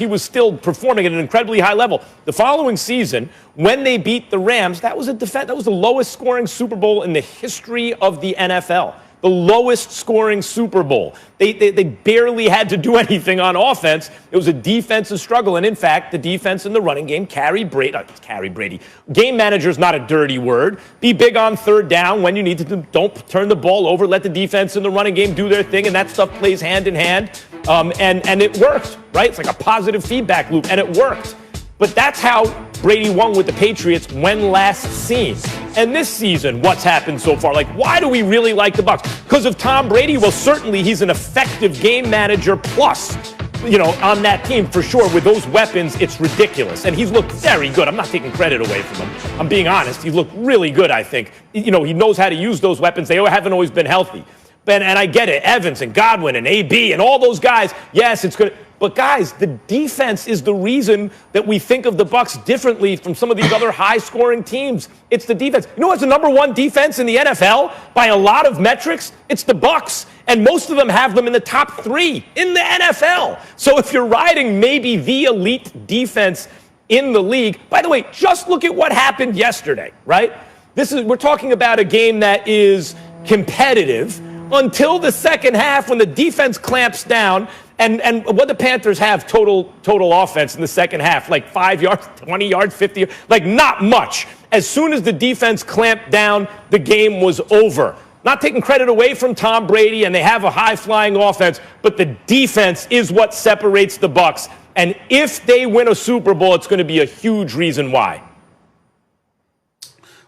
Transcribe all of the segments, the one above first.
he was still performing at an incredibly high level. The following season, when they beat the Rams, that was the lowest scoring Super Bowl in the history of the NFL. The lowest scoring Super Bowl. They barely had to do anything on offense. It was a defensive struggle. And in fact, the defense in the running game, carry Brady. Game manager is not a dirty word. Be big on third down when you need to. Don't turn the ball over. Let the defense in the running game do their thing. And that stuff plays hand in hand. And it worked, right? It's like a positive feedback loop. And it worked. But that's how Brady won with the Patriots when last seen. And this season, what's happened so far? Like, why do we really like the Bucs? Because of Tom Brady? Well, certainly he's an effective game manager plus, on that team for sure. With those weapons, it's ridiculous. And he's looked very good. I'm not taking credit away from him. I'm being honest. He's looked really good, I think. He knows how to use those weapons. They haven't always been healthy. And I get it. Evans and Godwin and AB and all those guys. Yes, it's good. But guys, the defense is the reason that we think of the Bucs differently from some of these other high-scoring teams. It's the defense. You know what's the number one defense in the NFL by a lot of metrics? It's the Bucs, and most of them have them in the top 3 in the NFL. So if you're riding maybe the elite defense in the league, by the way, just look at what happened yesterday, right? We're talking about a game that is competitive until the second half when the defense clamps down. And what the Panthers have total offense in the second half, like 5 yards, 20 yards, 50 yards, like not much. As soon as the defense clamped down, the game was over. Not taking credit away from Tom Brady, and they have a high-flying offense, but the defense is what separates the Bucs. And if they win a Super Bowl, it's going to be a huge reason why.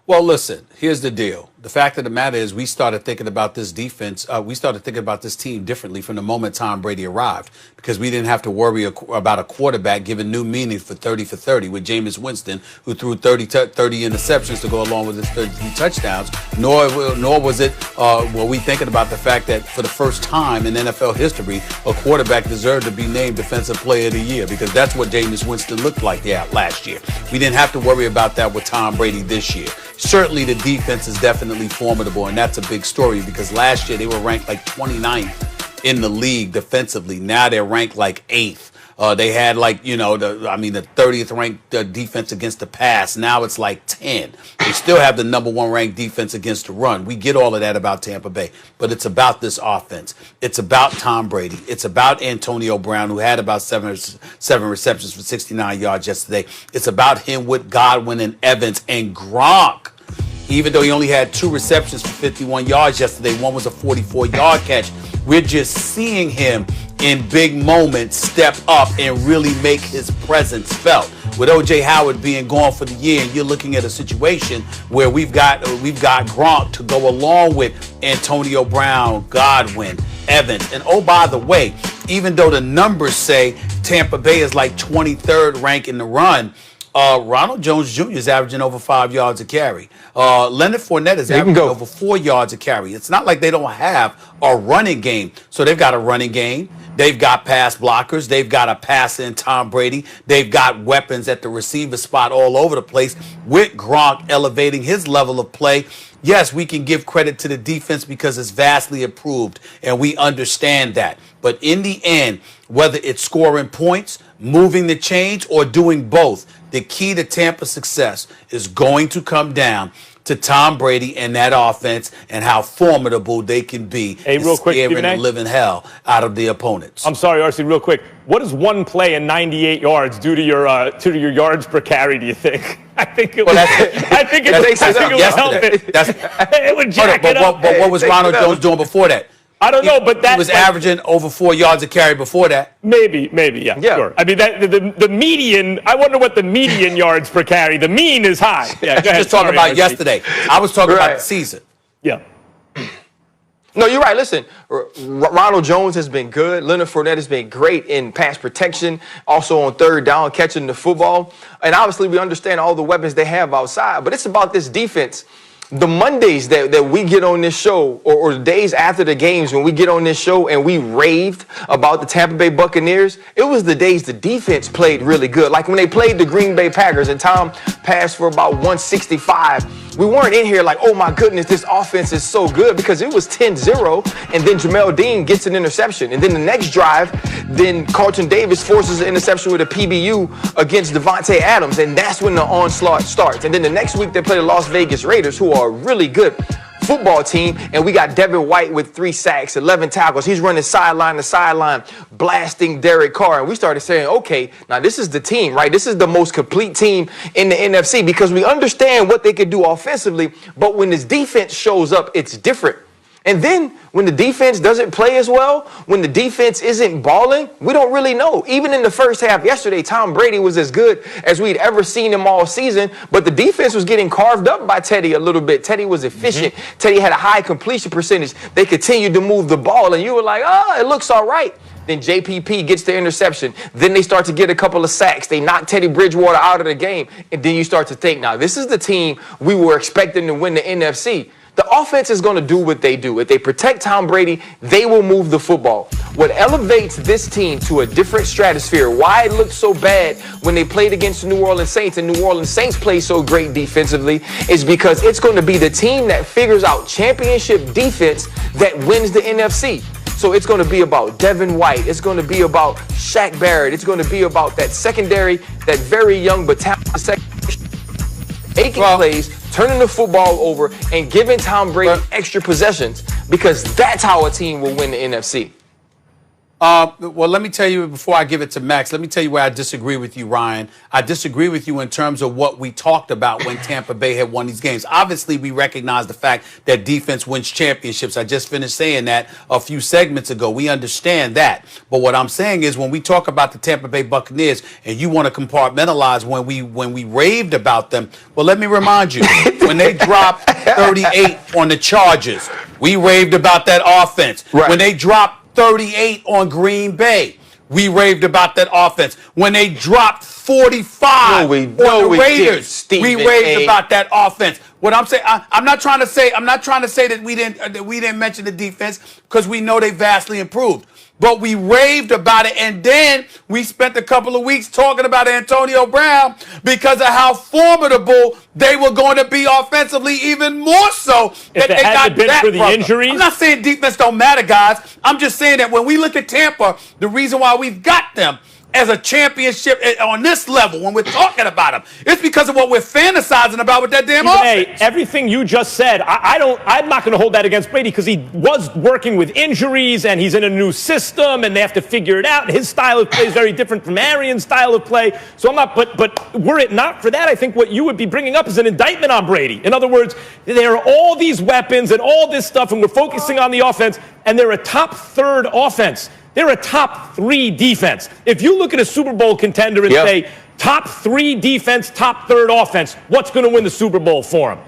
Well, listen, here's the deal. The fact of the matter is we started thinking about this defense. We started thinking about this team differently from the moment Tom Brady arrived because we didn't have to worry about a quarterback giving new meaning for 30 for 30 with Jameis Winston, who threw 30 interceptions to go along with his 33 touchdowns, nor was it were we thinking about the fact that for the first time in NFL history, a quarterback deserved to be named Defensive Player of the Year because that's what Jameis Winston looked like last year. We didn't have to worry about that with Tom Brady this year. Certainly the defense is definitely formidable, and that's a big story because last year they were ranked like 29th in the league defensively. Now they're ranked like 8th. They had the 30th ranked defense against the pass. Now it's like 10. They still have the number 1 ranked defense against the run. We get all of that about Tampa Bay, but it's about this offense. It's about Tom Brady. It's about Antonio Brown, who had about seven receptions for 69 yards yesterday. It's about him with Godwin and Evans and Gronk. Even though he only had 2 receptions for 51 yards yesterday, one was a 44-yard catch. We're just seeing him in big moments step up and really make his presence felt. With O.J. Howard being gone for the year, and you're looking at a situation where we've got Gronk to go along with Antonio Brown, Godwin, Evans. And oh, by the way, even though the numbers say Tampa Bay is like 23rd rank in the run, Ronald Jones Jr. is averaging over 5 yards a carry. Leonard Fournette is averaging over 4 yards a carry. It's not like they don't have a running game. So they've got a running game. They've got pass blockers. They've got a passer in Tom Brady. They've got weapons at the receiver spot all over the place with Gronk elevating his level of play. Yes, we can give credit to the defense because it's vastly improved, and we understand that. But in the end, whether it's scoring points, moving the chains, or doing both, the key to Tampa's success is going to come down to Tom Brady and that offense and how formidable they can be. Hey, real quick, scaring the living hell out of the opponents. I'm sorry, RC, real quick. What does one play and 98 yards do to your yards per carry, do you think? I think it would help it. It would jack it up. But what was Ronald Jones doing before that? I don't know, but that he was averaging over 4 yards a carry before that. Maybe, yeah, sure. I mean, the median. I wonder what the median yards per carry. The mean is high. Yeah, go ahead. Just talking about yesterday. I was talking about the season. Yeah. No, you're right. Listen, Ronald Jones has been good. Leonard Fournette has been great in pass protection, also on third down, catching the football. And obviously, we understand all the weapons they have outside. But it's about this defense. The Mondays that we get on this show, or the days after the games when we get on this show and we raved about the Tampa Bay Buccaneers, it was the days the defense played really good. Like when they played the Green Bay Packers and Tom passed for about 165 We weren't in here like, oh my goodness, this offense is so good, because it was 10-0, and then Jamel Dean gets an interception. And then the next drive, then Carlton Davis forces an interception with a PBU against Devontae Adams, and that's when the onslaught starts. And then the next week they play the Las Vegas Raiders, who are really good football team, and we got Devin White with 3 sacks, 11 tackles. He's running sideline to sideline, blasting Derek Carr. And we started saying, okay, now this is the team, right? This is the most complete team in the NFC, because we understand what they can do offensively, but when this defense shows up, it's different. And then when the defense doesn't play as well, when the defense isn't balling, we don't really know. Even in the first half yesterday, Tom Brady was as good as we'd ever seen him all season, but the defense was getting carved up by Teddy a little bit. Teddy was efficient. Teddy had a high completion percentage. They continued to move the ball, and you were like, oh, it looks all right. Then JPP gets the interception. Then they start to get a couple of sacks. They knock Teddy Bridgewater out of the game. And then you start to think, now, this is the team we were expecting to win the NFC. The offense is going to do what they do. If they protect Tom Brady, they will move the football. What elevates this team to a different stratosphere, why it looked so bad when they played against the New Orleans Saints, and New Orleans Saints play so great defensively, is because it's going to be the team that figures out championship defense that wins the NFC. So it's going to be about Devin White. It's going to be about Shaq Barrett. It's going to be about that secondary, that very young but talented secondary, making plays, turning the football over, and giving Tom Brady extra possessions, because that's how a team will win the NFC. Well, let me tell you, before I give it to Max, let me tell you where I disagree with you, Ryan. I disagree with you in terms of what we talked about when Tampa Bay had won these games. Obviously, we recognize the fact that defense wins championships. I just finished saying that a few segments ago. We understand that. But what I'm saying is, when we talk about the Tampa Bay Buccaneers and you want to compartmentalize when we raved about them, well, let me remind you, when they dropped 38 on the Chargers, we raved about that offense. Right. When they dropped 38 on Green Bay, we raved about that offense. When they dropped 45 on the Raiders, we raved about that offense. What I'm saying, I'm not trying to say that we didn't mention the defense, because we know they vastly improved. But we raved about it, and then we spent a couple of weeks talking about Antonio Brown because of how formidable they were going to be offensively, even more so that they got that for the injuries. I'm not saying defense don't matter, guys. I'm just saying that when we look at Tampa, the reason why we've got them as a championship on this level, when we're talking about them, it's because of what we're fantasizing about with that damn offense. Everything you just said, I'm not going to hold that against Brady, because he was working with injuries and he's in a new system and they have to figure it out. His style of play is very different from Arians' style of play. So I'm not, but were it not for that, I think what you would be bringing up is an indictment on Brady. In other words, there are all these weapons and all this stuff, and we're focusing on the offense, and they're a top third offense. They're a top 3 defense. If you look at a Super Bowl contender and say, top 3 defense, top third offense, what's going to win the Super Bowl for them?